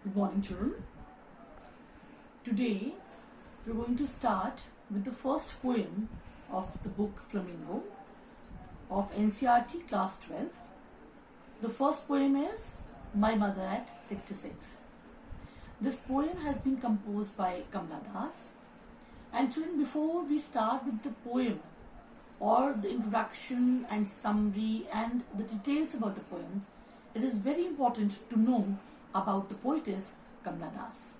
Good morning, children. Today we're going to start with the first poem of the book Flamingo of NCERT class 12th. The first poem is My Mother at 66. This poem has been composed by Kamla Das. And children, before we start with the poem or the introduction and summary and the details about the poem, it is very important to know about the poetess Kamla Das.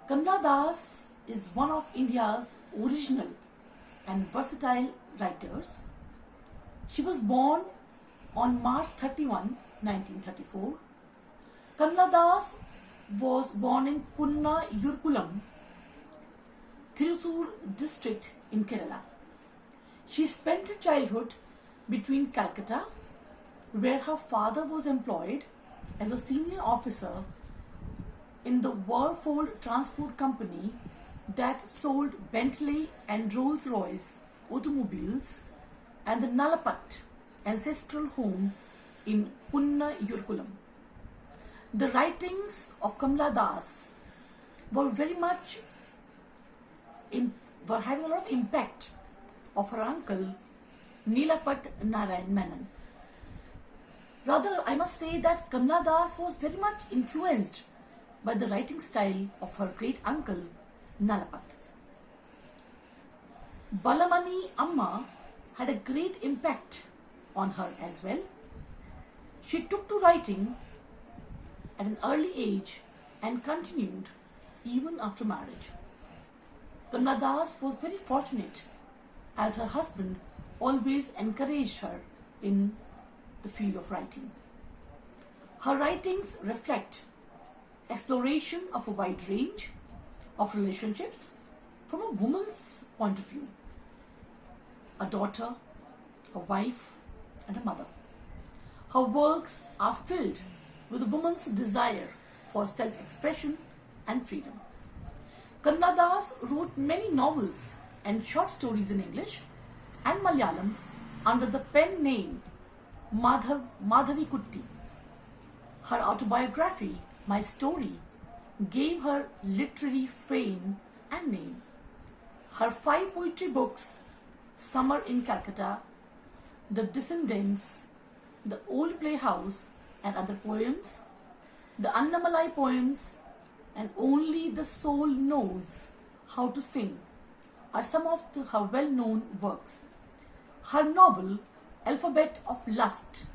Kamla Das is one of India's original and versatile writers. She was born on March 31, 1934. Kamla Das was born in Punna Yurkulam, Thrissur district in Kerala. She spent her childhood between Calcutta, where her father was employed as a senior officer in the Warfold Transport Company that sold Bentley and Rolls-Royce automobiles, and the Nalapat ancestral home in Punna Yurkulam. The writings of Kamla Das were having a lot of impact of her uncle Nilapat Narayan Menon. Rather, I must say that Kamla Das was very much influenced by the writing style of her great uncle Nalapat. Balamani Amma had a great impact on her as well. She took to writing at an early age and continued even after marriage. Kamla Das was very fortunate as her husband always encouraged her in the field of writing. Her writings reflect exploration of a wide range of relationships from a woman's point of view: a daughter, a wife, and a mother. Her works are filled with a woman's desire for self-expression and freedom. Kamla Das wrote many novels and short stories in English and Malayalam under the pen name Madhavi Kutti. Her autobiography, My Story, gave her literary fame and name. Her 5 poetry books, Summer in Calcutta, The Descendants, The Old Playhouse, and other poems, the Annamalai poems, and Only the Soul Knows How to Sing, are some of her well-known works. Her novel, Alphabet of Lust,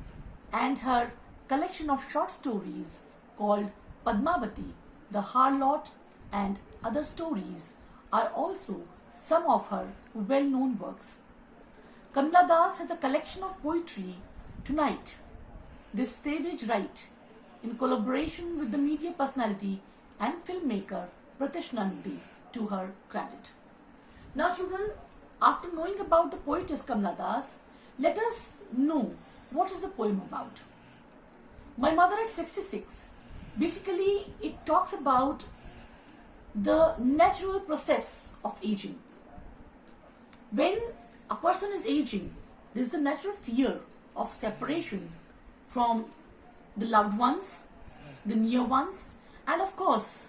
and her collection of short stories called Padmavati, The Harlot, and Other Stories are also some of her well-known works. Kamla Das has a collection of poetry, Tonight, This Savage Right, in collaboration with the media personality and filmmaker Pratish Nandi, to her credit. Now children, after knowing about the poetess Kamla Das, let us know what is the poem about. My Mother at 66. Basically, it talks about the natural process of aging. When a person is aging, there is the natural fear of separation from the loved ones, the near ones, and of course,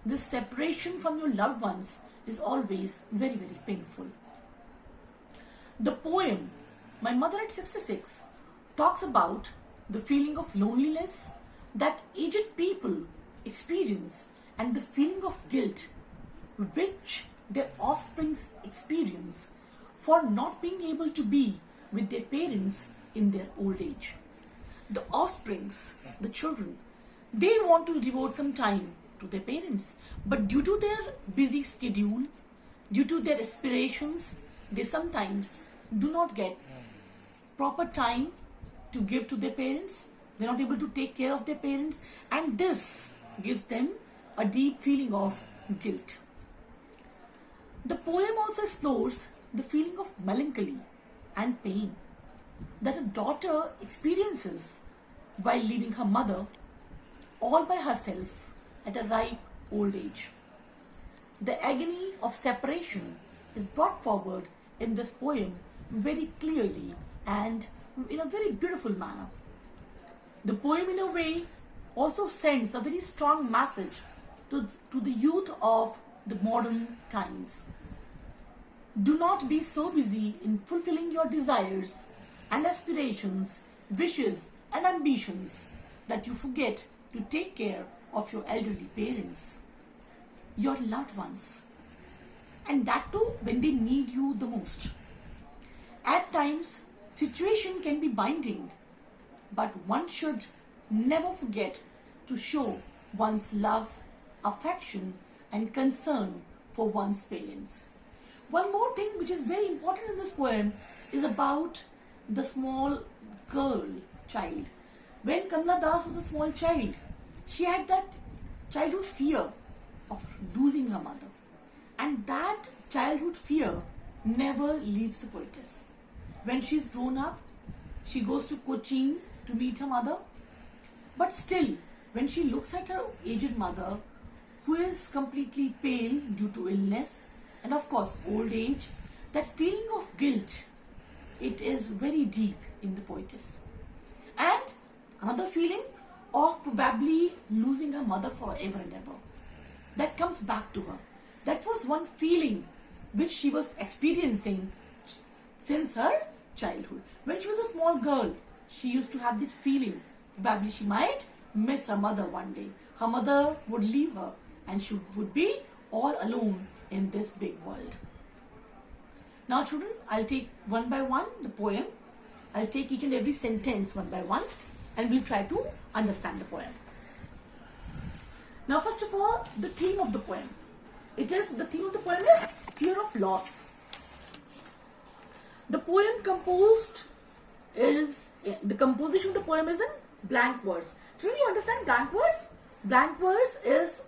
this separation from your loved ones is always very, very painful. The poem, My Mother at 66, talks about the feeling of loneliness that aged people experience and the feeling of guilt which their offsprings experience for not being able to be with their parents in their old age. The offsprings, the children, they want to devote some time to their parents, but due to their busy schedule, due to their aspirations, they sometimes do not get proper time to give to their parents. They're not able to take care of their parents, and this gives them a deep feeling of guilt. The poem also explores the feeling of melancholy and pain that a daughter experiences while leaving her mother all by herself at a ripe old age. The agony of separation is brought forward in this poem very clearly and in a very beautiful manner. The poem, in a way, also sends a very strong message to the youth of the modern times. Do not be so busy in fulfilling your desires and aspirations, wishes and ambitions that you forget to take care of your elderly parents, your loved ones, and that too when they need you the most. At times, situation can be binding, but one should never forget to show one's love, affection and concern for one's parents. One more thing which is very important in this poem is about the small girl child. When Kamala Das was a small child, she had that childhood fear of losing her mother. And that childhood fear never leaves the poetess. When she's grown up, she goes to Cochin to meet her mother. But still, when she looks at her aged mother, who is completely pale due to illness and of course old age, that feeling of guilt, it is very deep in the poetess. And another feeling of probably losing her mother forever and ever, that comes back to her. That was one feeling which she was experiencing since her childhood. When she was a small girl, she used to have this feeling, probably she might miss her mother one day. Her mother would leave her and she would be all alone in this big world. Now children, I'll take one by one the poem. I'll take each and every sentence one by one and we'll try to understand the poem. Now first of all, the theme of the poem. The theme of the poem is fear of loss. The composition of the poem is in blank verse. Children, you understand blank verse? Blank verse is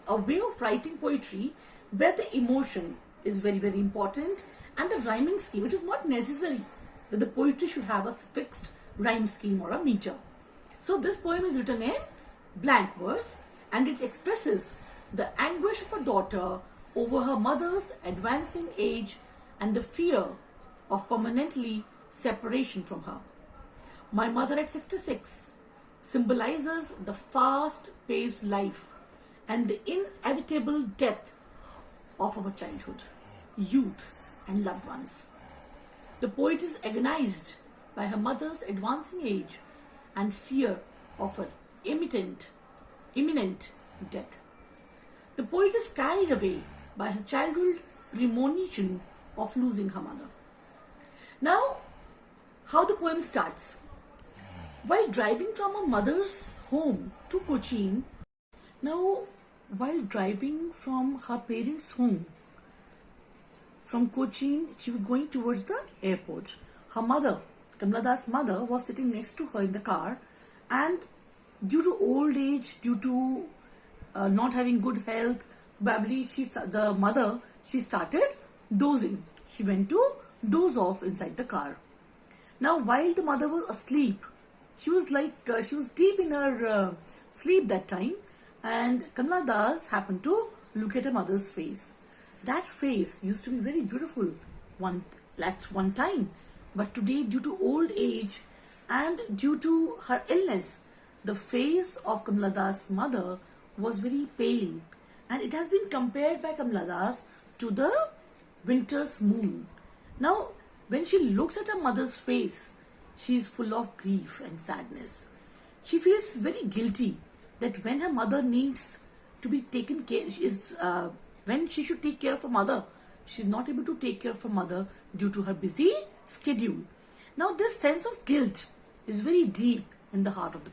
a way of writing poetry where the emotion is very, very important and the rhyming scheme. It is not necessary that the poetry should have a fixed rhyme scheme or a meter. So this poem is written in blank verse and it expresses the anguish of a daughter over her mother's advancing age and the fear of permanently separation from her. My mother at 66 symbolizes the fast-paced life and the inevitable death of our childhood, youth and loved ones. The poet is agonized by her mother's advancing age and fear of her imminent death. The poet is carried away by her childhood premonition of losing her mother. Now, how the poem starts. While driving from her mother's home to Cochin, while driving from her parents' home, from Cochin, she was going towards the airport. Her mother, Kamala Das' mother, was sitting next to her in the car, and due to old age, due to not having good health, probably she started dozing. She went to doze off inside the car. Now, while the mother was asleep, she was deep in her sleep that time, and Kamala Das happened to look at her mother's face. That face used to be very beautiful at one time, but today, due to old age and due to her illness, the face of Kamala Das' mother was very pale, and it has been compared by Kamala Das to the winter's moon. Now, when she looks at her mother's face, she is full of grief and sadness. She feels very guilty that when her mother needs to be taken care, when she should take care of her mother, she is not able to take care of her mother due to her busy schedule. Now, this sense of guilt is very deep in the heart of the